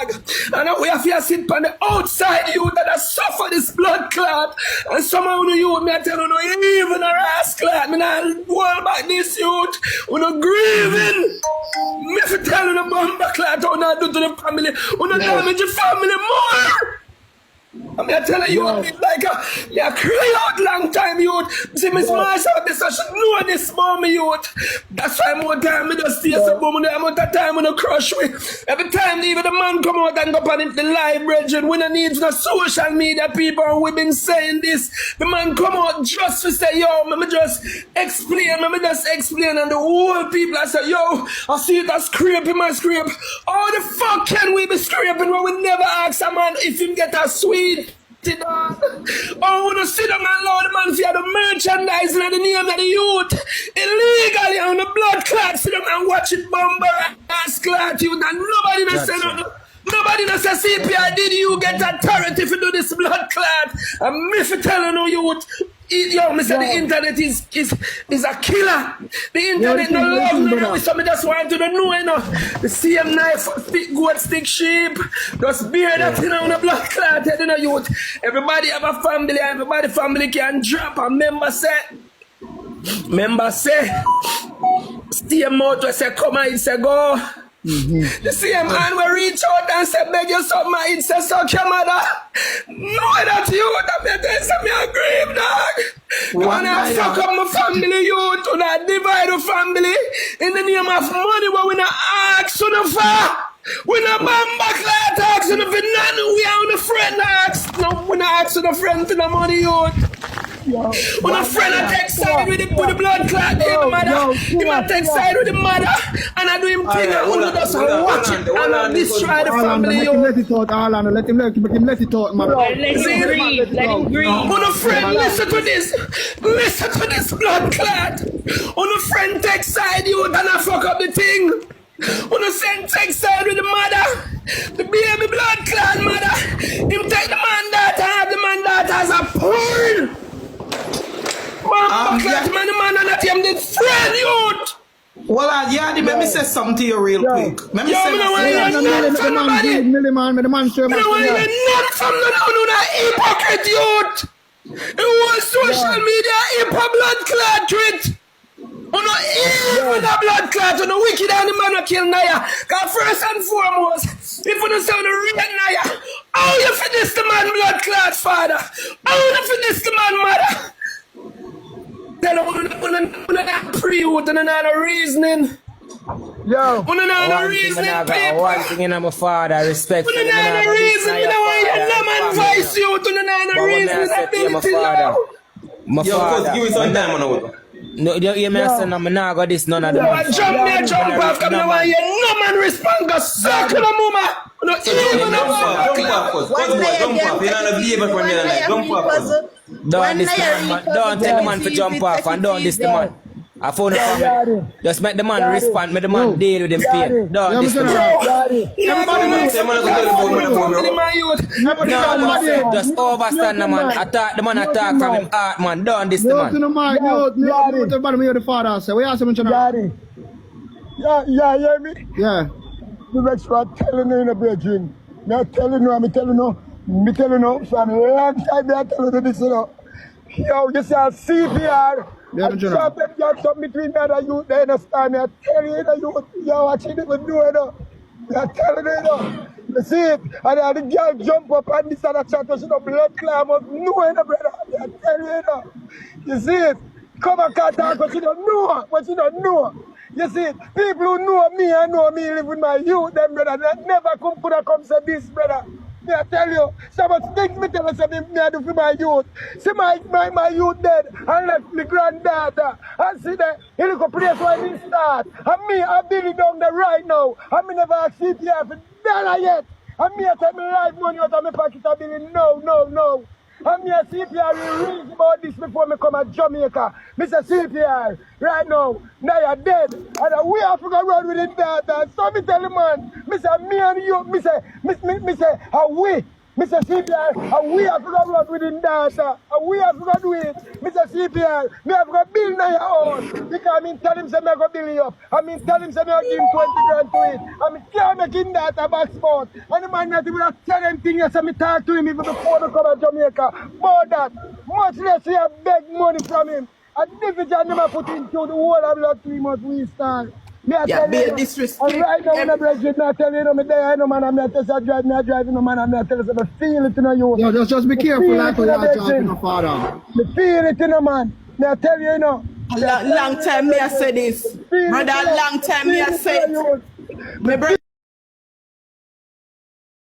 dog. And we have to sit on the outside youth that suffer this blood clot. And some of the youth, me I tell you, no, even a rascal clot. Me not hold back this youth. We not grieving. Me have to tell you the bomber clot how not do to the family. We not damage the family more. I'm not telling you, like a cry out long time, youth. See, Miss Marsh out this, I should know this moment, youth. That's why more time I just see some woman, I'm out of time when I crush me. Every time even the man come out and go on it, the live brethren, we don't need no social media people, and we've been saying this. The man come out just to say, yo, let me just explain, and the whole people I say, yo, I see it as scraping my scrape. How the fuck can we be scraping when we never ask a man if him get a sweet? Oh, when you sit down and allow the man for the merchandising and the name of the youth illegally on the blood clot, sit down and watch it bomber ass clot youth, and nobody does say nothing. Nobody does say CPI, did you get authority to do this blood clot? And me for telling you youth, yo, me say the internet is a killer. The internet no love no know. So me just want to know, you know. The same knife, stick goat, stick sheep. Just bear that thing on the blood clot, you know, youth. Everybody have a family, everybody family can drop. And member say, stay out, we say come and say go. The same man will reach out and say, beg you something, it says, suck your mother. No, that you, that say me a grave dog. When I fuck up my family, you to not divide the family in the name of money, but we not ask you no for. We not bomb back like ask you no for nothing, we are on the friend ask. No, we not ask you the friend for the money, you. When a friend I take side with the blood clot, the mother, he might take side with the mother, and I do him thing, and only just watch it, and I destroy the family. Let him let it out, Alan. Let him let it out, man. Let him breathe. Let him breathe. When a friend listen to this blood clot. When a friend take side you, and I fuck up the thing. When a friend take side with the mother, the baby blood clot mother, him take the man that have the man that has a porn. Man, the man and that him did friend youth. Well, yeah, let me say something to you real quick. Let me say nothing from nobody. I don't want to hear nothing from no hypocrite youth. It was social media hypocrite blood clot tweet. On no even a blood clot, on the wicked and the man who kill NIAH. Because first and foremost, if you don't say the real NIAH, how you finish the man blood clot father? How you finish the man mother? Tell them we're not pre-youth and not a reasoning. Yo, we're not a reasoning, people. One thing in my father, respect. We're not a reason. We don't want your no man voice youth. We're not a reason. My father. My father. Give me some time on it. No, you hear me saying I'm not got this none of them. Jump off, come on, why you no man respond, go suck on the mama. No, even jump off. You're not a believer from there. Jump off. Don't this man, don't tell the man to jump off and don't this the man. I found the family. Just make the man respond, make the man deal with them pain. Don't this the man. Just overstand the man. Attack the man, attack from him heart, man. Don't this the man. Yeah, hear me? Yeah. The next one telling you in a bedroom. I'm telling you, from a long time I'm telling you this, you know. Yo, you see a CPR. I'm sure that you have something between me and you, they understand me. I tell you, yo, what you even do, you know. I'm telling you, you know. You see it, and the girl jump up and this and that chat, she don't blood climb up, no, you know, brother. I tell you, you know. You see it, come and can't talk what you don't know, what you don't know. You see, people who know me and know me live with my youth, them brother, they never could have come say this, brother. Me I tell you, so much things me tell you, say me I do for my youth. See my youth dead, and left my granddaughter, and see the little place where we start. And me, I'm building down there right now, and me never ask CPR for dollar yet. And me I take my life money out of my pocket, I'm building no. And me a CPR will read about this before me come to Jamaica. Me say CPR, right now you're dead. And we have to go run with it that. So me tell the man, me say me and you, me say, how we Mr. CPR, and we have to go work with him data, and we have to go do it. Mr. CPR, me have to go build now your own. Because I mean tell him say me go build you up. I mean tell him say me give him 20 grand to it. I mean can't make him that a bad sport. And the man not even have tell him things yes, me talk to him even before they come to Jamaica. But that, much less we have beg money from him. And division never put into the whole of the 3 months we start. Me I tell you, disrespect. and right now when I break it, I tell you, me there, no man, I'm not just driving, no man, I'm not telling you, I feel it in you. Yo, just be careful like how you're talking to father. Me feel it in a man. Me I tell you, you know. Long time me I say this. Brother, long time me I say it.